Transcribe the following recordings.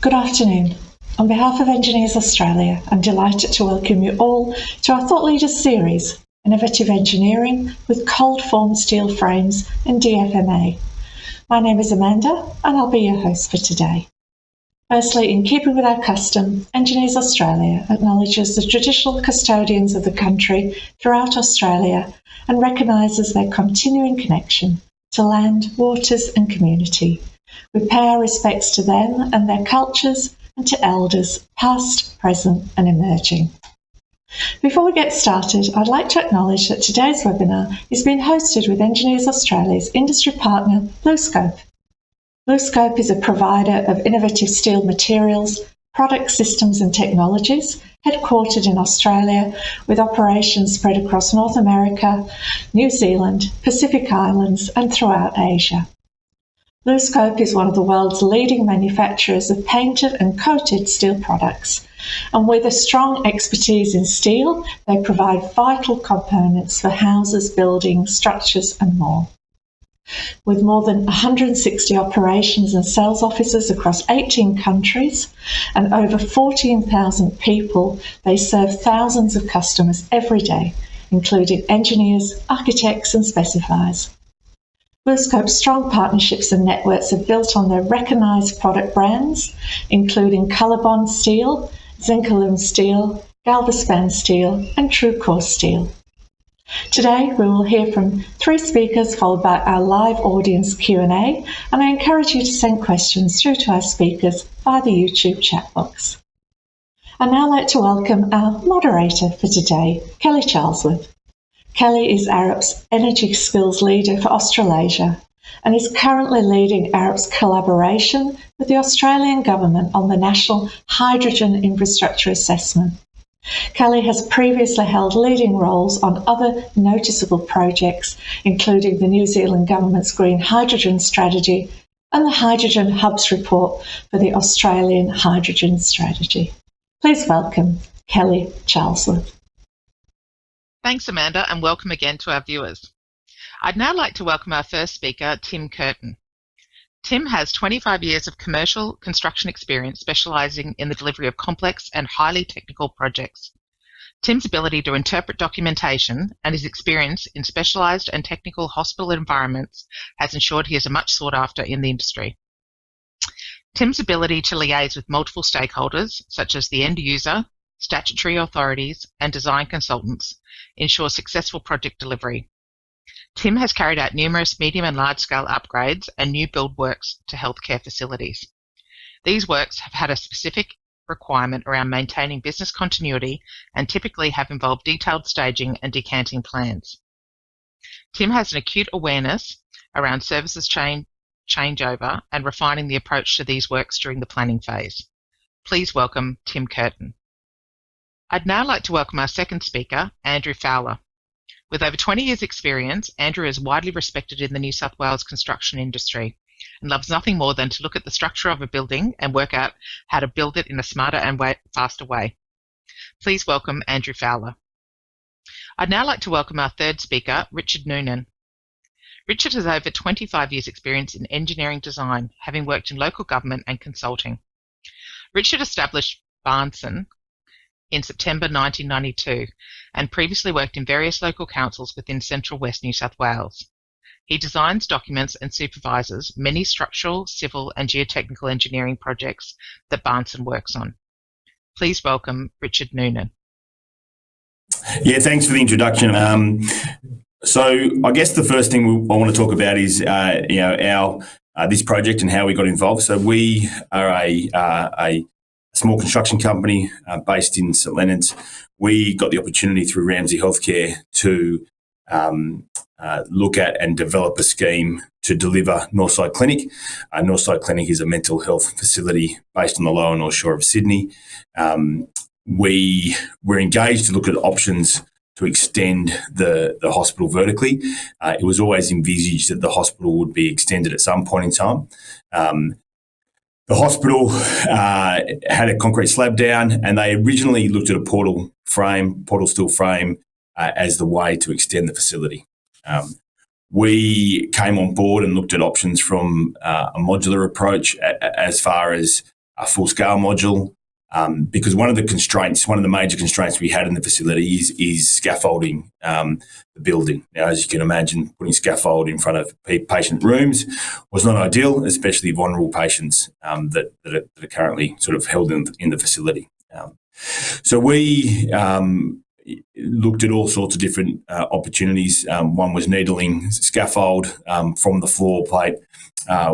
Good afternoon. On behalf of Engineers Australia, I'm delighted to welcome you all to our Thought Leaders series, Innovative Engineering with Cold Form Steel Frames and DfMA. My name is Amanda and I'll be your host for today. Firstly, in keeping with our custom, Engineers Australia acknowledges the traditional custodians of the country throughout Australia and recognises their continuing connection to land, waters and community. We pay our respects to them and their cultures and to elders, past, present and emerging. Before we get started, I'd like to acknowledge that today's webinar is being hosted with Engineers Australia's industry partner, BlueScope. BlueScope is a provider of innovative steel materials, product systems and technologies, headquartered in Australia with operations spread across North America, New Zealand, Pacific Islands and throughout Asia. BlueScope is one of the world's leading manufacturers of painted and coated steel products, and with a strong expertise in steel, they provide vital components for houses, buildings, structures and more. With more than 160 operations and sales offices across 18 countries and over 14,000 people, they serve thousands of customers every day, including engineers, architects and specifiers. BlueScope's strong partnerships and networks are built on their recognised product brands, including Colorbond Steel, Zinc-Aluminum Steel, Galvaspan Steel and TrueCore Steel. Today we will hear from 3 speakers followed by our live audience Q&A, and I encourage you to send questions through to our speakers via the YouTube chat box. I'd now like to welcome our moderator for today, Kelly Charlesworth. Kelly is Arup's Energy Skills Leader for Australasia and is currently leading Arup's collaboration with the Australian Government on the National Hydrogen Infrastructure Assessment. Kelly has previously held leading roles on other noticeable projects, including the New Zealand Government's Green Hydrogen Strategy and the Hydrogen Hubs Report for the Australian Hydrogen Strategy. Please welcome Kelly Charlesworth. Thanks, Amanda, and welcome again to our viewers. I'd now like to welcome our first speaker, Tim Curtin. Tim has 25 years of commercial construction experience specialising in the delivery of complex and highly technical projects. Tim's ability to interpret documentation and his experience in specialised and technical hospital environments has ensured he is much sought after in the industry. Tim's ability to liaise with multiple stakeholders, such as the end user, statutory authorities and design consultants, ensures successful project delivery. Tim has carried out numerous medium and large-scale upgrades and new build works to healthcare facilities. These works have had a specific requirement around maintaining business continuity and typically have involved detailed staging and decanting plans. Tim has an acute awareness around services changeover and refining the approach to these works during the planning phase. Please welcome Tim Curtin. I'd now like to welcome our second speaker, Andrew Fowler. With over 20 years' experience, Andrew is widely respected in the New South Wales construction industry and loves nothing more than to look at the structure of a building and work out how to build it in a smarter and faster way. Please welcome Andrew Fowler. I'd now like to welcome our third speaker, Richard Noonan. Richard has over 25 years' experience in engineering design, having worked in local government and consulting. Richard established Barnson in September 1992 and previously worked in various local councils within Central West New South Wales. He designs, documents and supervises many structural, civil and geotechnical engineering projects that Barnson works on. Please welcome Richard Noonan. Yeah, thanks for the introduction. So I guess the first thing I want to talk about is our this project and how we got involved. So we are a small construction company based in St Leonards. We got the opportunity through Ramsay Healthcare to look at and develop a scheme to deliver Northside Clinic. Northside Clinic is a mental health facility based on the lower North Shore of Sydney. We were engaged to look at options to extend the hospital vertically. It was always envisaged that the hospital would be extended at some point in time. The hospital had a concrete slab down, and they originally looked at a portal steel frame, as the way to extend the facility. We came on board and looked at options from a modular approach as far as a full-scale module, because one of the major constraints we had in the facility is scaffolding the building. Now, as you can imagine, putting scaffold in front of patient rooms was not ideal, especially vulnerable patients that are currently sort of held in the facility. So we looked at all sorts of different opportunities. One was needling scaffold from the floor plate.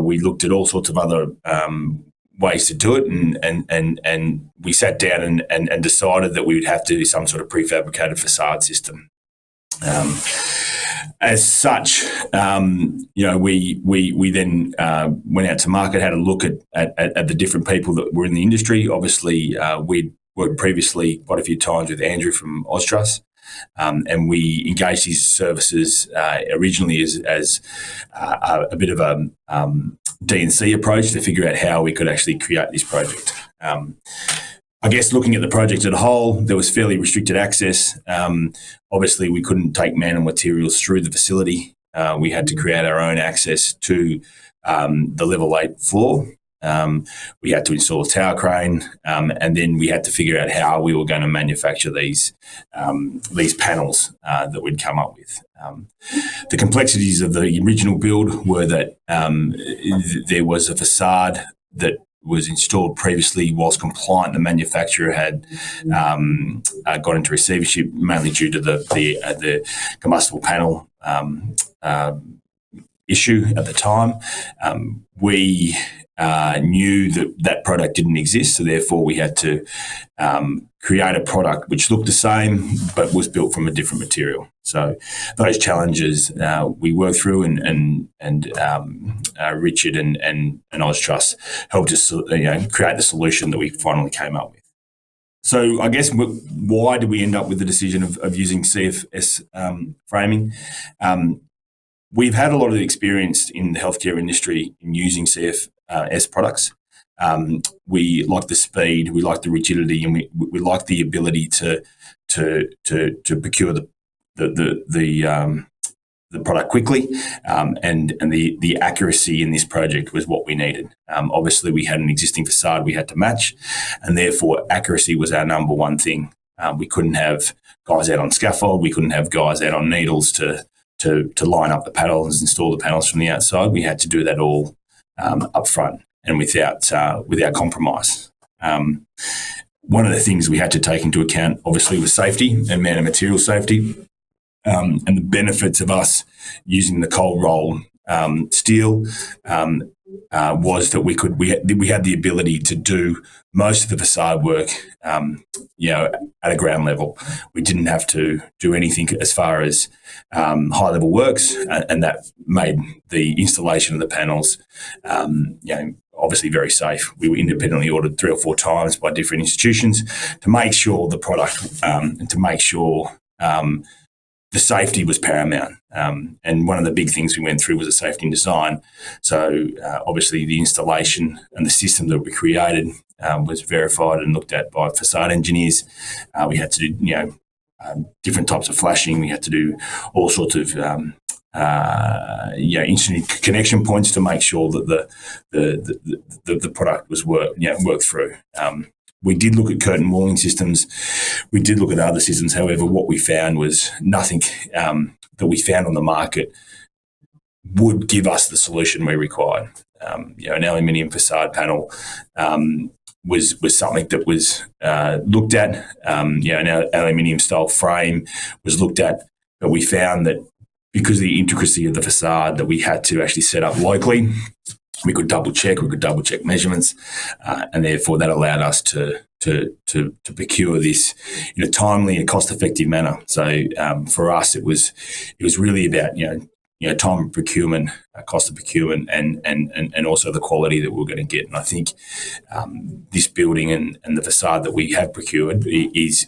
We looked at all sorts of other ways to do it, and we sat down and decided that we would have to do some sort of prefabricated facade system. As such, we then went out to market, had a look at the different people that were in the industry. Obviously, we'd worked previously quite a few times with Andrew from Austruss, and we engaged his services originally as a bit of a D&C approach to figure out how we could actually create this project. I guess looking at the project as a whole, there was fairly restricted access. Obviously, we couldn't take man and materials through the facility. We had to create our own access to the level 8 floor. We had to install a tower crane, and then we had to figure out how we were going to manufacture these panels that we'd come up with. The complexities of the original build were that there was a facade that was installed previously whilst compliant. The manufacturer had got into receivership mainly due to the combustible panel issue at the time. We knew that product didn't exist, so therefore we had to create a product which looked the same but was built from a different material. So those challenges we worked through, and Richard and Austruss helped us create the solution that we finally came up with. So I guess why did we end up with the decision of using CFS framing? We've had a lot of experience in the healthcare industry in using CFS products. We like the speed, we like the rigidity, and we like the ability to procure the product quickly, and the accuracy in this project was what we needed. Obviously, we had an existing facade we had to match, and therefore accuracy was our number one thing. We couldn't have guys out on scaffold, we couldn't have guys out on needles to line up the panels, install the panels from the outside. We had to do that all up front and without compromise. One of the things we had to take into account, obviously, was safety and man and material safety, and the benefits of us using the cold roll steel was that we had the ability to do most of the facade work, at a ground level. We didn't have to do anything as far as high level works, and that made the installation of the panels, obviously very safe. We were independently ordered 3 or 4 times by different institutions to make sure the product and to make sure the safety was paramount. And one of the big things we went through was a safety and design. So obviously the installation and the system that we created was verified and looked at by facade engineers. We had to do, different types of flashing. We had to do all sorts of instant connection points to make sure that the product was worked through. We did look at curtain walling systems. We did look at other systems. However, what we found was nothing that we found on the market would give us the solution we required. An aluminium facade panel was something that was looked at. An aluminium style frame was looked at, but we found that because of the intricacy of the facade that we had to actually set up locally, we could double check measurements, and therefore that allowed us to procure this in a timely and cost-effective manner. So for us, it was really about time of procurement, cost of procurement, and also the quality that we're going to get. And I think this building and the facade that we have procured is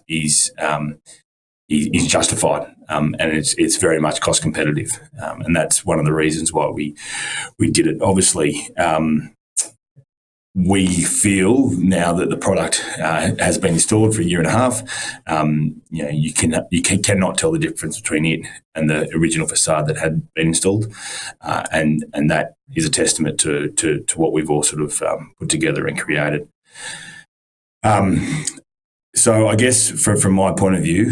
justified, and it's very much cost competitive, and that's one of the reasons why we did it. Obviously, we feel now that the product has been installed for a year and a half. You cannot tell the difference between it and the original facade that had been installed, and that is a testament to what we've all sort of put together and created. So I guess from my point of view,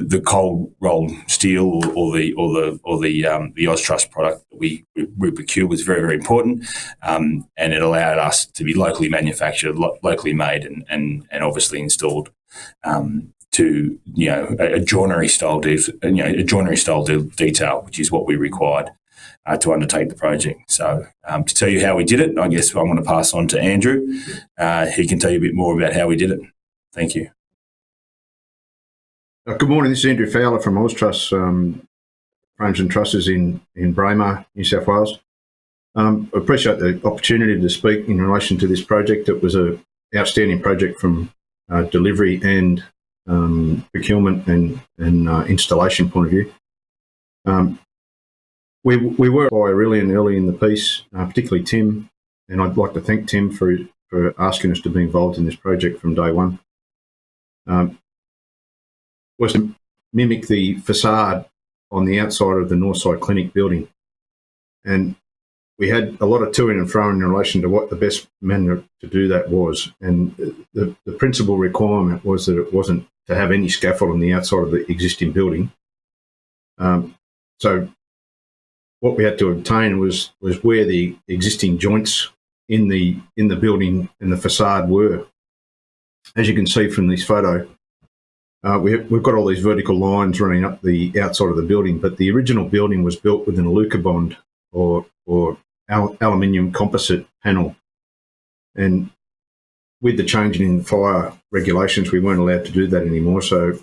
the cold rolled steel or the Austruss product that we procured was very, very important, and it allowed us to be locally manufactured, locally made, and obviously installed to a joinery style detail, which is what we required to undertake the project. So to tell you how we did it, I guess I'm going to pass on to Andrew. He can tell you a bit more about how we did it. Thank you. Good morning, this is Andrew Fowler from Austruss Frames and Trusses in Braemar, New South Wales. I appreciate the opportunity to speak in relation to this project. It was an outstanding project from delivery and procurement and installation point of view. We were by Erilyan early in the piece, particularly Tim, and I'd like to thank Tim for asking us to be involved in this project from day one. Was to mimic the facade on the outside of the Northside Clinic building. And we had a lot of to and fro in relation to what the best manner to do that was. And the principal requirement was that it wasn't to have any scaffold on the outside of the existing building. So what we had to obtain was where the existing joints in the building and the facade were. As you can see from this photo, we've got all these vertical lines running up the outside of the building, but the original building was built with an Alucobond or aluminium composite panel. And with the change in fire regulations, we weren't allowed to do that anymore. So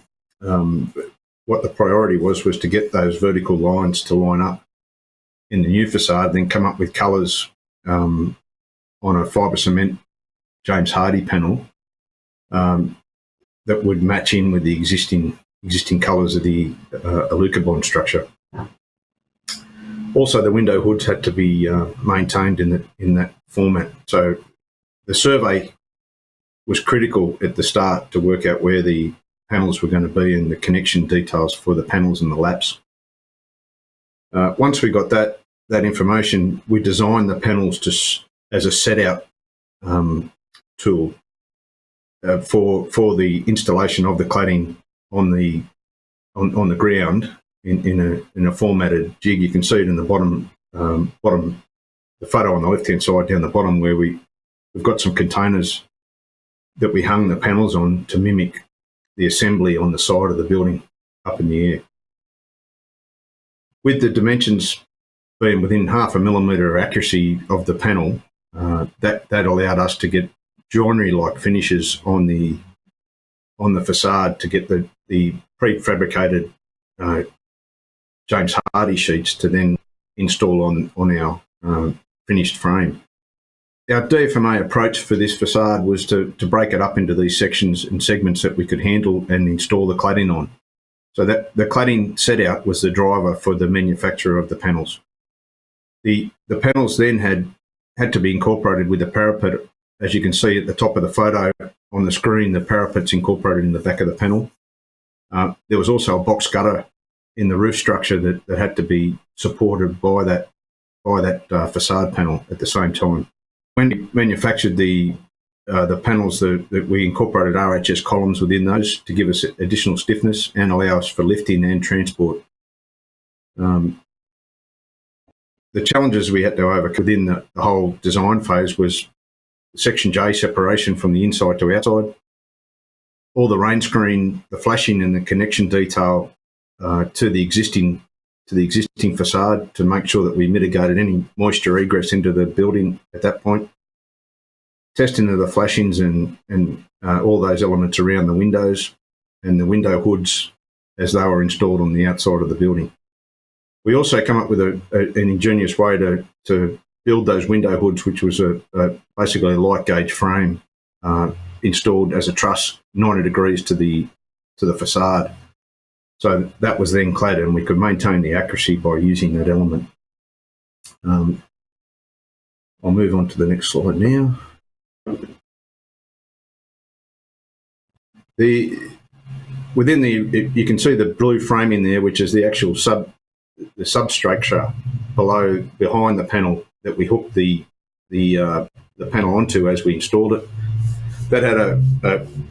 what the priority was to get those vertical lines to line up in the new facade, then come up with colours on a fibre cement James Hardie panel that would match in with the existing colours of the Alucobond structure. Also, the window hoods had to be maintained in that format. So the survey was critical at the start to work out where the panels were going to be and the connection details for the panels and the laps. Once we got that information, we designed the panels as a set-out tool for the installation of the cladding on the ground in a formatted jig. You can see it in the bottom, the photo on the left-hand side down the bottom, where we've got some containers that we hung the panels on to mimic the assembly on the side of the building up in the air. With the dimensions being within 0.5 millimetre accuracy of the panel, that allowed us to get joinery-like finishes on the facade to get the prefabricated James Hardie sheets to then install on our finished frame. Our DfMA approach for this facade was to break it up into these sections and segments that we could handle and install the cladding on. So that the cladding set out was the driver for the manufacture of the panels. The panels then had to be incorporated with the parapet. As you can see at the top of the photo on the screen, the parapet's incorporated in the back of the panel. There was also a box gutter in the roof structure that had to be supported by that façade panel at the same time. When we manufactured the panels, that we incorporated RHS columns within those to give us additional stiffness and allow us for lifting and transport. The challenges we had to overcome within the whole design phase was Section J separation from the inside to outside, all the rain screen, the flashing and the connection detail to the existing facade to make sure that we mitigated any moisture egress into the building at that point. Testing of the flashings and all those elements around the windows and the window hoods as they were installed on the outside of the building. We also come up with an ingenious way to build those window hoods, which was basically a light gauge frame installed as a truss 90 degrees to the facade. So that was then clad, and we could maintain the accuracy by using that element. I'll move on to the next slide now. You can see the blue framing there, which is the actual substructure behind the panel that we hooked the the panel onto as we installed it. That had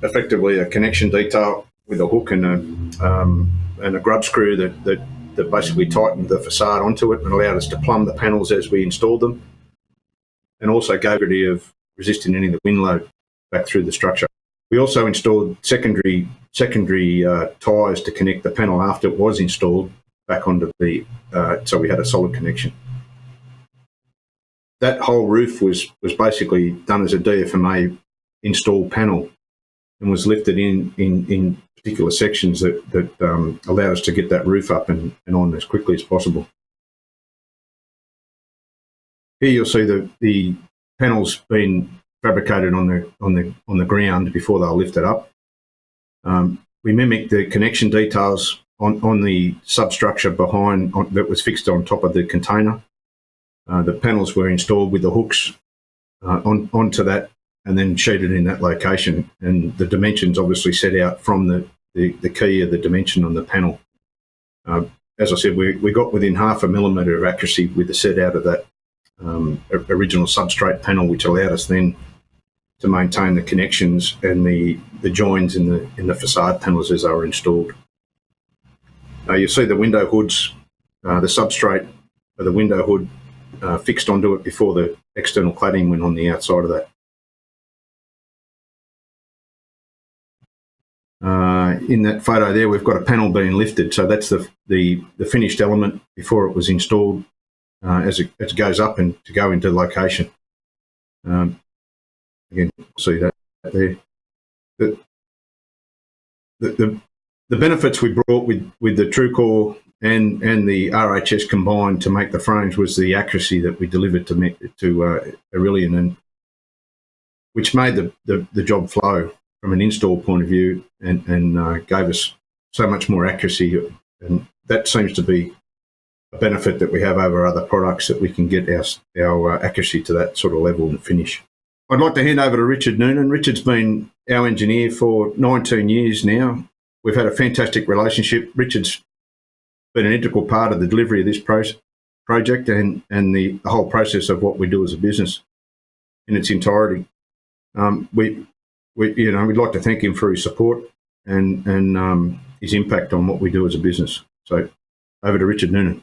effectively a connection detail with a hook and a grub screw that basically tightened the facade onto it and allowed us to plumb the panels as we installed them, and also gave it of resisting any of the wind load back through the structure. We also installed secondary ties to connect the panel after it was installed back onto the, so we had a solid connection. That whole roof was basically done as a DfMA installed panel and was lifted in particular sections that allowed us to get that roof up and on as quickly as possible. Here you'll see the panels being fabricated on the ground before they're lifted up. We mimicked the connection details on the substructure behind that was fixed on top of the container. The panels were installed with the hooks onto that and then sheeted in that location, and the dimensions obviously set out from the key of the dimension on the panel. As I said, we got within 0.5 millimetre of accuracy with the set out of that original substrate panel, which allowed us then to maintain the connections and the joins in the façade panels as they were installed. You see the window hoods, the substrate of the window hood fixed onto it before the external cladding went on the outside of that. In that photo there, we've got a panel being lifted, so that's the finished element before it was installed as it goes up and to go into location. Again, see that there. The benefits we brought with the TrueCore and the RHS combined to make the frames was the accuracy that we delivered to Erilyan, and which made the job flow from an install point of view and gave us so much more accuracy, and that seems to be a benefit that we have over other products, that we can get our accuracy to that sort of level and finish. I'd like to hand over to Richard Noonan. Richard's been our engineer for 19 years now. We've had a fantastic relationship. Richard's been an integral part of the delivery of this project and the whole process of what we do as a business in its entirety. We'd like to thank him for his support and his impact on what we do as a business. So over to Richard Noonan.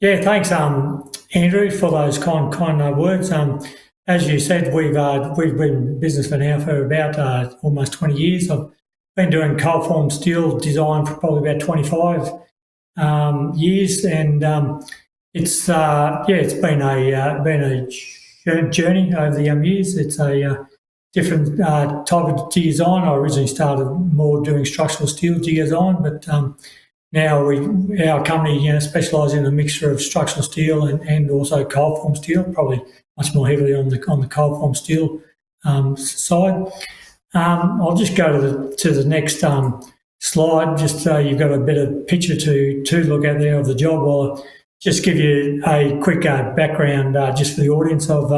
Yeah, thanks, Andrew, for those kind words. As you said, we've been in business for about almost 20 years. I've been doing cold form steel design for probably about 25 years, and it's been a journey over the years. It's a different type of design. I originally started more doing structural steel design, but now our company specialises in a mixture of structural steel and also cold form steel, probably much more heavily on the cold form steel side. I'll just go to the next slide, just so you've got a better picture to look at there of the job. I'll just give you a quick background just for the audience of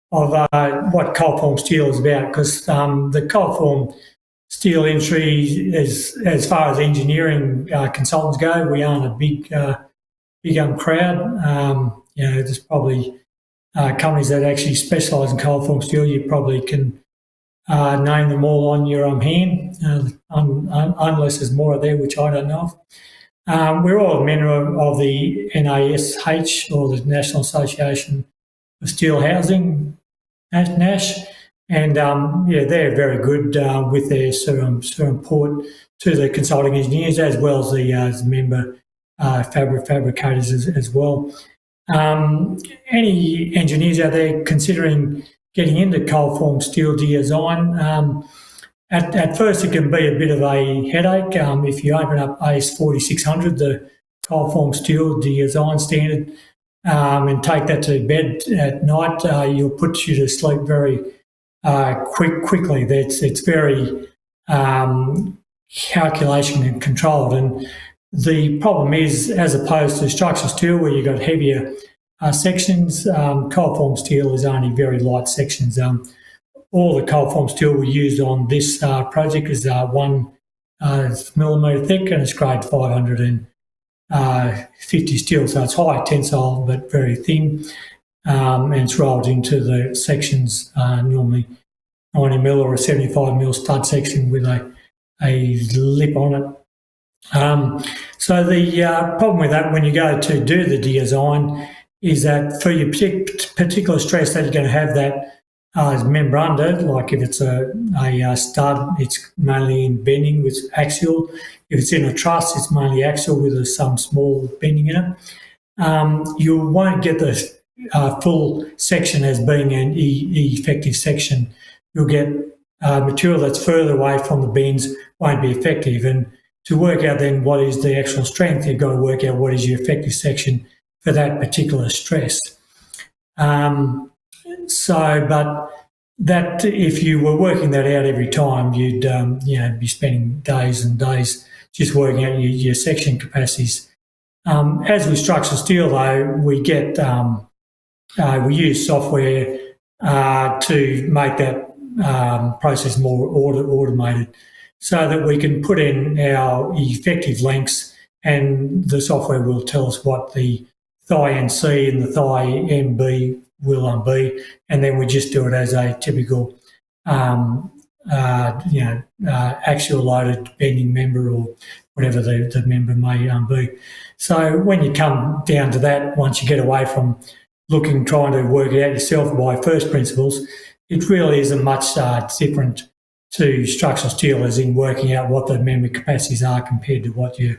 what cold form steel is about, because the cold form steel industry is, as far as engineering consultants go, we aren't a big crowd. There's probably companies that actually specialise in cold form steel. You probably can name them all on your hand, unless there's more there, which I don't know of. We're all a member of the NASH, or the National Association of Steel Housing, NASH, and they're very good with their support to the consulting engineers, as well as the member fabricators as well. Any engineers out there considering getting into cold form steel design, at first it can be a bit of a headache. If you open up AS 4600, the cold form steel design standard, and take that to bed at night, you'll put you to sleep very quickly. It's very calculation and controlled, and the problem is, as opposed to structural steel where you've got heavier sections, cold form steel is only very light sections. All the cold form steel we used on this project is 1 millimetre thick, and it's grade 550 steel, so it's high tensile but very thin. and it's rolled into the sections, normally 90mm or a 75mm stud section with a lip on it. So the problem with that when you go to do the design is that for your particular stress that you're going to have that member under, like if it's a stud, it's mainly in bending with axial. If it's in a truss, it's mainly axial with some small bending in it. You won't get the full section as being an effective section. You'll get material that's further away from the bends won't be effective. And to work out then what is the actual strength, you've got to work out what is your effective section for that particular stress. But that if you were working that out every time, you'd be spending days and days just working out your section capacities. As with structural steel, though, we get we use software to make that process more automated, so that we can put in our effective lengths, and the software will tell us what the thigh NC and the thigh MB will be, and then we just do it as a typical, axial loaded bending member or whatever the member may be. So when you come down to that, once you get away from trying to work it out yourself by first principles, it really isn't much different to structural steel as in working out what the member capacities are compared to what your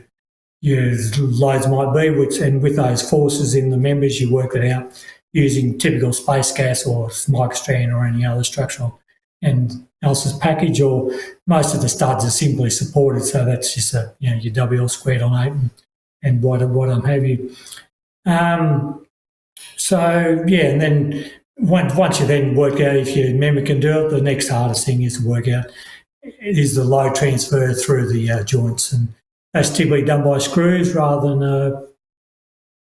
loads might be, and with those forces in the members, you work it out using typical space gas or microstrand or any other structural and else's package, or most of the studs are simply supported, so that's just your WL squared on 8 and what have you. And then once you then work out if your member can do it, the next hardest thing is to work out is the load transfer through the joints, and that's typically done by screws rather than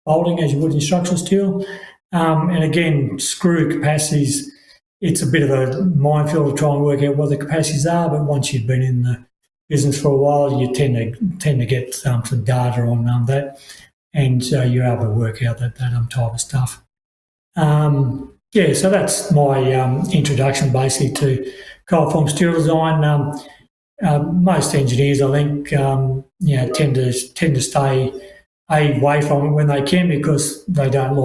bolting as you would in structural steel. And again, screw capacities, it's a bit of a minefield to try and work out what the capacities are, but once you've been in the business for a while, you tend to get some data on that, and you're able to work out that type of stuff. So that's my introduction basically to cold form steel design. Most engineers, I think, tend to stay away from it when they can, because they don't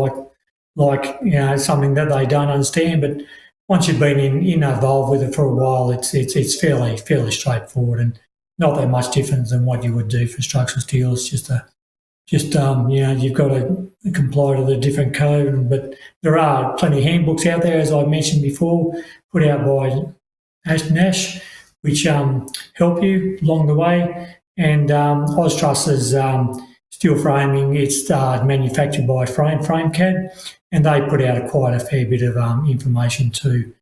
like something that they don't understand. But once you've been involved with it for a while, it's fairly straightforward and not that much different than what you would do for structural steel. It's just you've got to comply to the different code. But there are plenty of handbooks out there, as I mentioned before, put out by Ash, which help you along the way. And Austruss's steel framing, it's manufactured by FrameCAD, and they put out quite a fair bit of information too.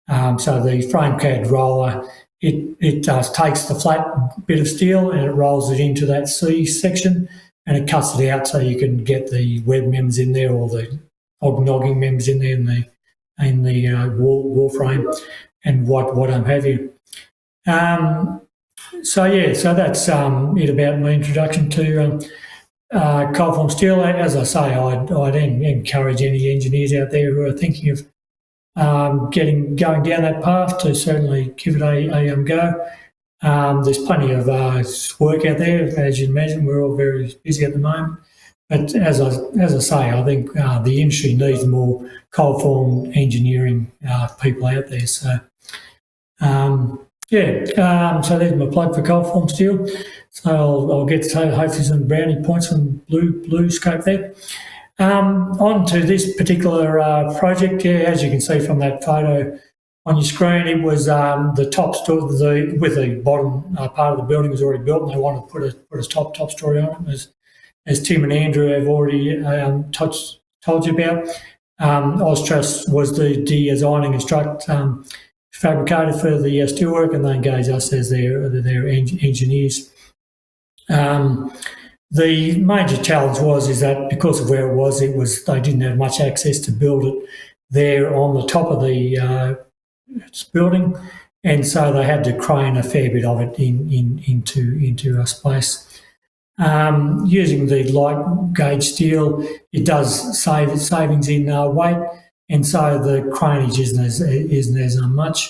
So the FrameCAD roller, it takes the flat bit of steel and it rolls it into that C section, and it cuts it out so you can get the web members in there, or the ognogging members in there in the wall frame and what have you. So that's it about my introduction to cold form steel. As I say, I'd encourage any engineers out there who are thinking of going down that path to certainly give it a go. There's plenty of work out there, as you imagine. We're all very busy at the moment. But as I say, I think the industry needs more cold form engineering people out there. So so there's my plug for cold form steel. So I'll get hopefully some brownie points from blue scope there. On to this particular project, as you can see from that photo on your screen, it was the top story with the bottom part of the building was already built, and they wanted to put a top story on it, as Tim and Andrew have already told you about. Austruss was the designing instruct fabricator for the steelwork, and they engaged us as their engineers. The major challenge is that because of where it was they didn't have much access to build it there on the top of the building, and so they had to crane a fair bit of it into a space. Using the light gauge steel, it does save savings in weight, and so the craneage isn't as much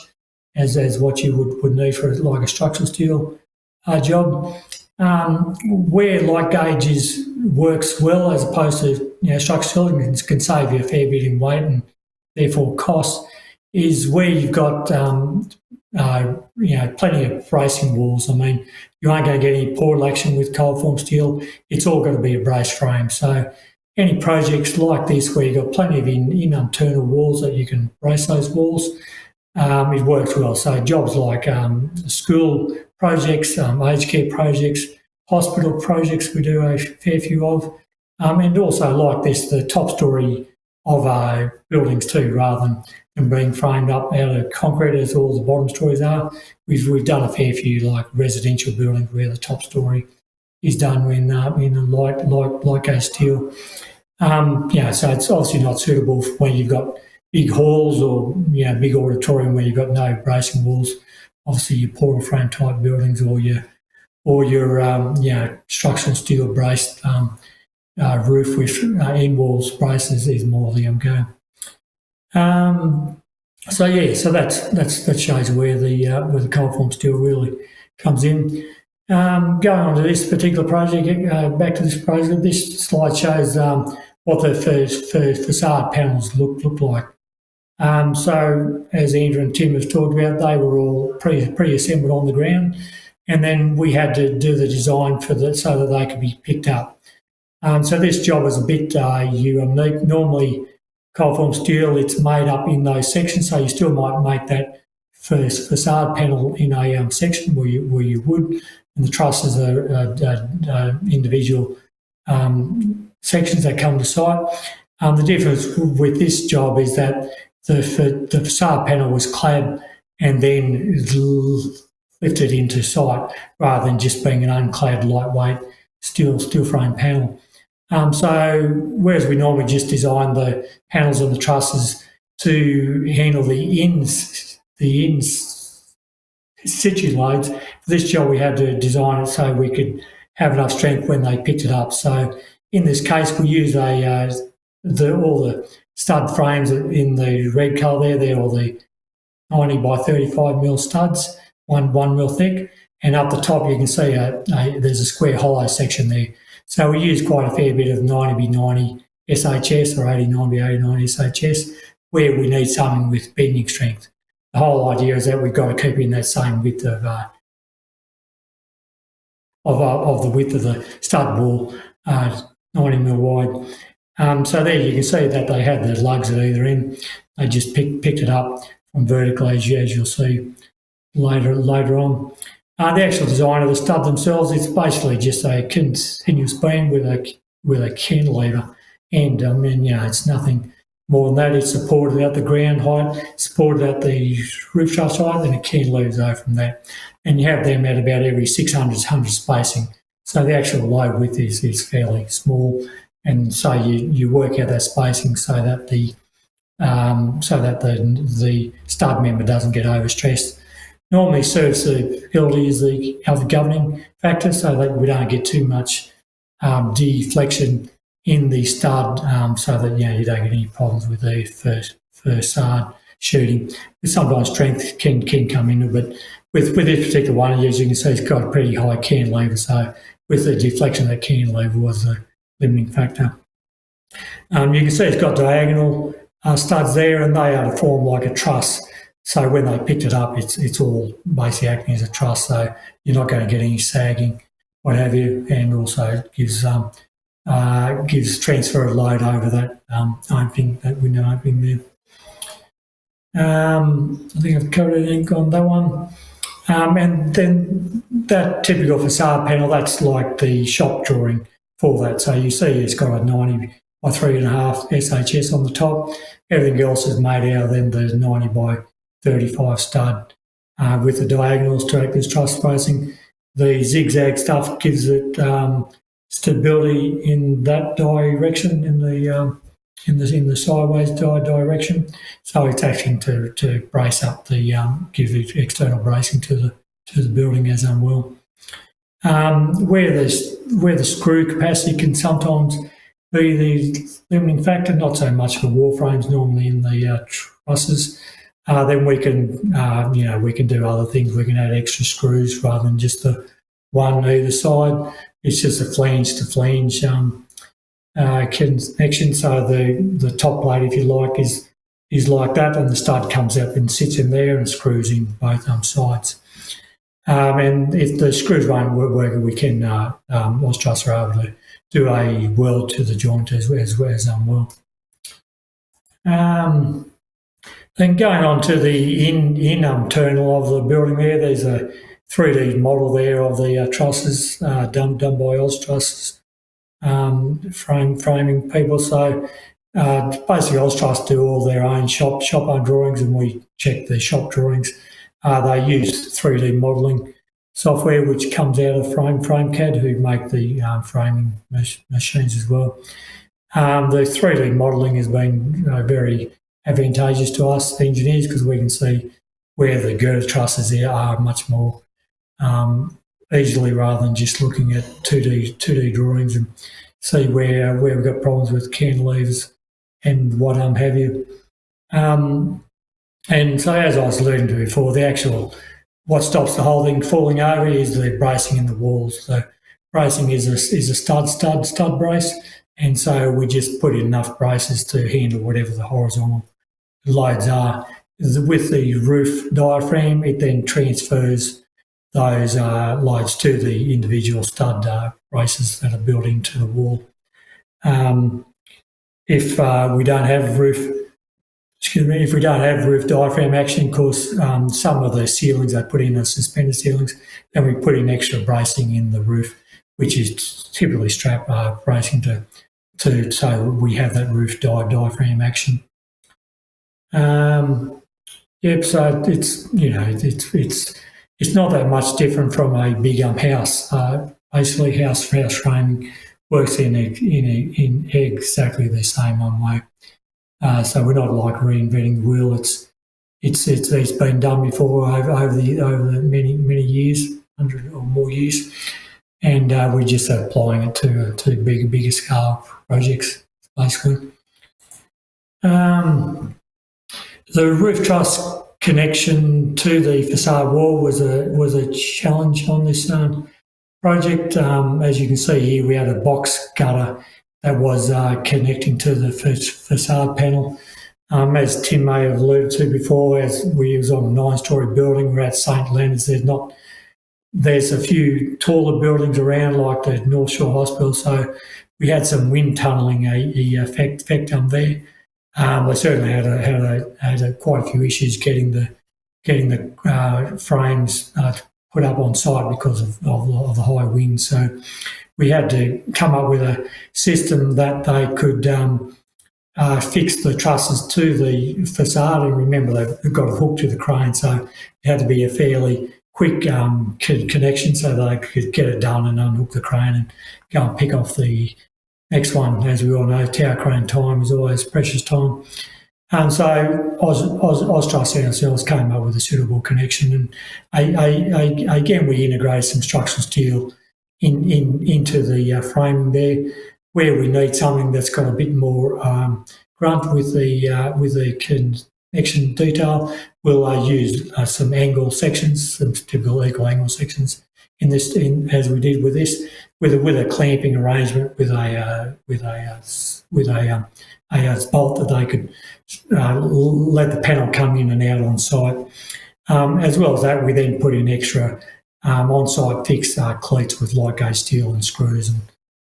as what you would need for like a structural steel job. Where light gauge works well as opposed to structural steel can save you a fair bit in weight and therefore cost, is where you've got plenty of bracing walls. I mean, you aren't going to get any portal action with cold form steel. It's all got to be a brace frame. So any projects like this where you've got plenty of internal walls that you can brace those walls, it works well. So jobs like school projects, aged care projects, hospital projects we do a fair few of, and also like this, the top story of buildings too, rather than being framed up out of concrete as all the bottom stories are. We've done a fair few like residential buildings where the top story is done in light gauge steel. So it's obviously not suitable for when you've got big halls or big auditorium where you've got no bracing walls. Obviously, your portal frame type buildings or your structural steel braced roof with end walls braces is more the go. So that shows where the cold form steel really comes in. Going on to this particular project, back to this project, this slide shows what the façade panels look like. So as Andrew and Tim have talked about, they were all pre-assembled on the ground, and then we had to do the design so that they could be picked up. So this job was a bit unique. Normally, cold form steel, it's made up in those sections, so you still might make that first façade panel in a section where you would, and the trusses are individual sections that come to site. The difference with this job is that the façade panel was clad and then lifted into site rather than just being an unclad lightweight steel frame panel. So whereas we normally just design the panels and the trusses to handle the ins situ loads, for this job we had to design it so we could have enough strength when they picked it up. So in this case, we use all the stud frames in the red colour there, all the 90 by 35 mil studs, 1 mil thick, and up the top you can see there's a square hollow section there. So we use quite a fair bit of 90x90 SHS or 80x90 SHS where we need something with bending strength. The whole idea is that we've got to keep in that same width of the width of the stud wall, 90 mil wide. So there you can see that they had the lugs at either end. They just picked it up from vertical as you'll see later on. The actual design of the stud themselves, it's basically just a continuous beam with a cantilever end. I mean, it's nothing more than that. It's supported at the ground height, supported at the roof truss height, and it cantilevers over from that. And you have them at about every 600 spacing. So the actual load width is fairly small, and so you work out that spacing so that the stud member doesn't get overstressed. Normally serviceability is the other governing factor, so that we don't get too much deflection in the stud, so that you don't get any problems with the façade shooting. But sometimes strength can come in, but with this particular one, as you can see, it's got a pretty high cantilever, so with the deflection, that cantilever was the limiting factor. You can see it's got diagonal studs there, and they are to form like a truss. So when they picked it up, it's all basically acting as a truss, so you're not going to get any sagging, what have you, and also gives transfer of load over that opening, that window opening there. I think I've covered everything on that one. And then that typical façade panel, that's like the shop drawing for that. So you see it's got a 90 by 3.5 SHS on the top. Everything else is made out of then the 90 by 35 stud with the diagonals to act as truss bracing. The zigzag stuff gives it stability in that direction, in the sideways direction. So it's acting to brace up give it external bracing to the building as well. Where the screw capacity can sometimes be the limiting factor, not so much for wall frames, normally in the trusses. Then we can, we can do other things. We can add extra screws rather than just the one either side. It's just a flange to flange connection. So the top plate, if you like, is like that, and the stud comes up and sits in there and screws in both sides. And if the screws won't work, we can Austruss are able to do a weld to the joint as well. Then going on to the internal of the building there's a 3D model there of the trusses done by Austruss framing people. So basically Austruss do all their own shop drawings, and we check the shop drawings. They use 3D modelling software, which comes out of FrameCAD, who make the framing machines as well. The 3D modelling has been very advantageous to us, the engineers, because we can see where the girder trusses are much more easily, rather than just looking at 2D drawings, and see where we've got problems with cantilevers and what have you. And so, as I was alluding to before, what stops the whole thing falling over is the bracing in the walls. So bracing is a stud brace, and so we just put in enough braces to handle whatever the horizontal loads are. With the roof diaphragm, it then transfers those loads to the individual stud braces that are built into the wall. If we don't have roof diaphragm action, of course, some of the ceilings they put in are suspended ceilings, and we put in extra bracing in the roof, which is typically strap bracing so we have that roof diaphragm action. So it's not that much different from a big house. Basically, house framing works in exactly the same way. So we're not like reinventing the wheel. It's been done before over the many years, 100 or more years, and we're just applying it to bigger scale projects, basically. The roof truss connection to the facade wall was a challenge on this project. As you can see here, we had a box gutter that was connecting to the facade panel. As Tim may have alluded to before, as we was on a 9-storey building, we're at St Leonards. There's a few taller buildings around, like the North Shore Hospital, so we had some wind tunnelling effect there. We certainly had quite a few issues getting the frames put up on site because of the high wind. So we had to come up with a system that they could fix the trusses to the facade. And remember, they've got a hook to the crane, so it had to be a fairly quick connection so they could get it done and unhook the crane and go and pick off the next one. As we all know, tower crane time is always precious time. So Austruss ourselves came up with a suitable connection, and again we integrated some structural steel into the framing there. Where we need something that's got a bit more grunt with the connection detail, we'll use some angle sections, some typical equal angle sections as we did with this, with a clamping arrangement with a bolt that they could let the panel come in and out on site. As well as that, we then put in extra on-site fixed cleats with light gauge steel and screws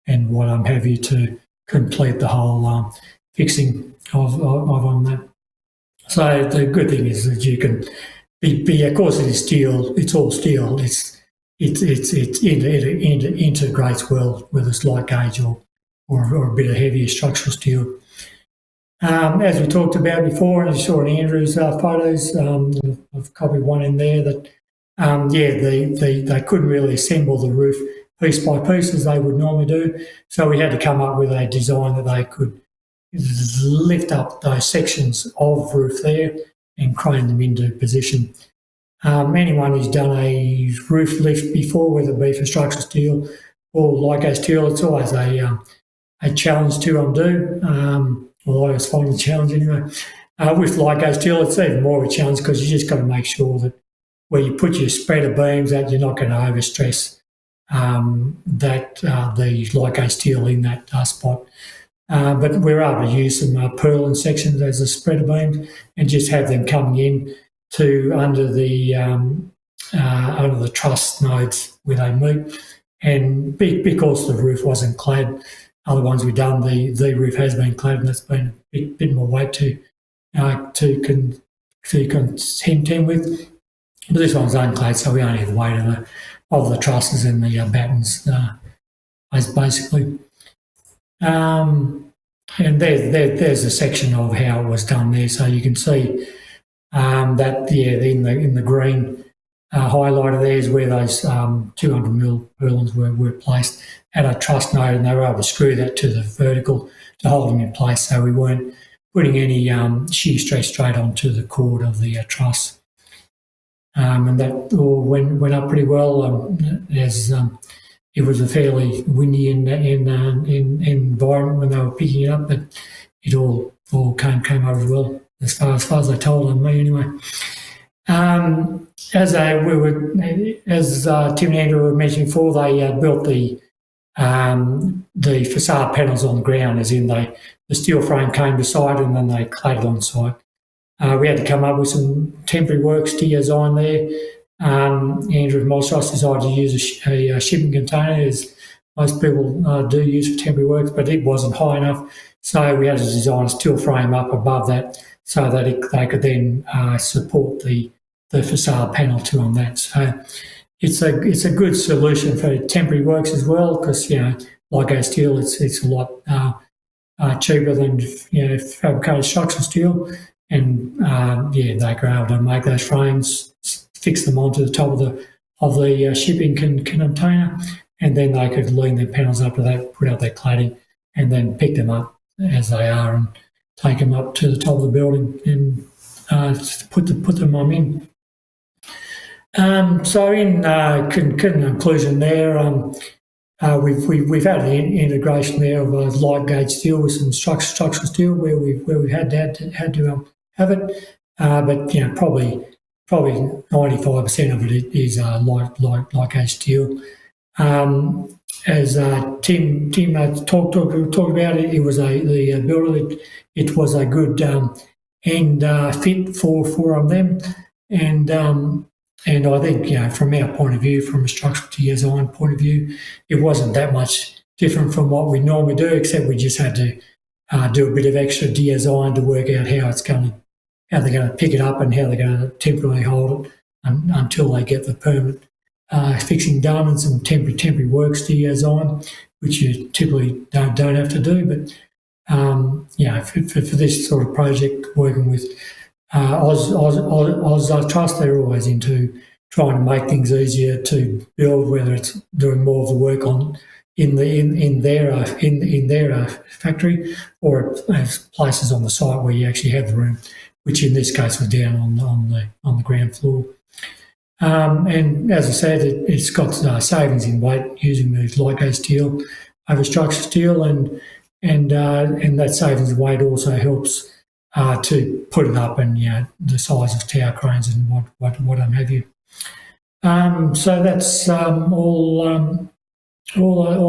and what have you to complete the whole fixing of on that. So the good thing is that you can be of course it is steel. It's all steel. It integrates well with this light gauge or a bit of heavier structural steel. As we talked about before, and you saw in Andrew's photos, I've copied one in there that, they couldn't really assemble the roof piece by piece as they would normally do. So we had to come up with a design that they could lift up those sections of roof there and crane them into position. Anyone who's done a roof lift before, whether it be for structural steel or Ligo steel, it's always a challenge to undo. Well, I always find it a challenge anyway. With Ligo steel, it's even more of a challenge because you just got to make sure that where you put your spreader beams, that you're not going to overstress the Ligo steel in that spot. But we're able to use some purlin sections as a spreader beams and just have them coming in to under the truss nodes where they meet. And because the roof wasn't clad, other ones we've done, the roof has been clad, and that's been a bit more weight to contend with. But this one's unclad, so we only have the weight of the trusses and the battens, basically. And there's a section of how it was done there, so you can see that in the green highlighter there is where those 200mm purlins were placed at a truss node, and they were able to screw that to the vertical to hold them in place, so we weren't putting any shear stress straight onto the cord of the truss. And that all went up pretty well, as it was a fairly windy environment when they were picking it up, but it all came over well as far as they told on me anyway. As Tim and Andrew were mentioning before, they built the façade panels on the ground, as in the steel frame came to site and then they cladded on site. We had to come up with some temporary works to design there. Andrew from Austruss decided to use a shipping container, as most people do use for temporary works, but it wasn't high enough, so we had to design a steel frame up above that so that they could then support the façade panel too on that. So it's a good solution for temporary works as well, because Ligo steel it's a lot cheaper than fabricated structural steel, and they were able to make those frames, fix them onto the top of the shipping container, and then they could lean their panels up to that, put out their cladding, and then pick them up as they are and take them up to the top of the building and put them in. So in conclusion there, we've had an integration there of light gauge steel with some structural steel where we had to have it, but probably 95% of it is light gauge steel. As Tim talked about it, it was the builder. It was a good end fit for them, and I think from our point of view, from a structural design point of view, it wasn't that much different from what we normally do, except we just had to do a bit of extra design to work out how they're going to pick it up and how they're going to temporarily hold it until they get the permanent fixing done, and some temporary works design, which you typically don't have to do. But for this sort of project, working with Austruss, they're always into trying to make things easier to build, whether it's doing more of the work in their factory, or at places on the site where you actually have the room, which in this case was down on the ground floor. And as I said, it's got savings in weight using the Ligo steel over structural steel, and that savings in weight also helps to put it up and the size of tower cranes and what have you. So that's all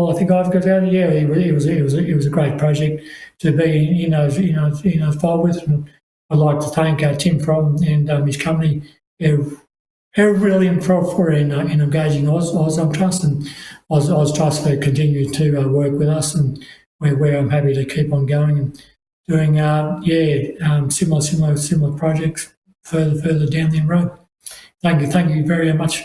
I think I've got out of it. Yeah, it was a great project to be involved with, and I'd like to thank Tim and his company, Erilyan, for engaging Austruss, and Austruss for continuing to work with us, and where I'm happy to keep on going and doing similar projects further down the road. Thank you very much.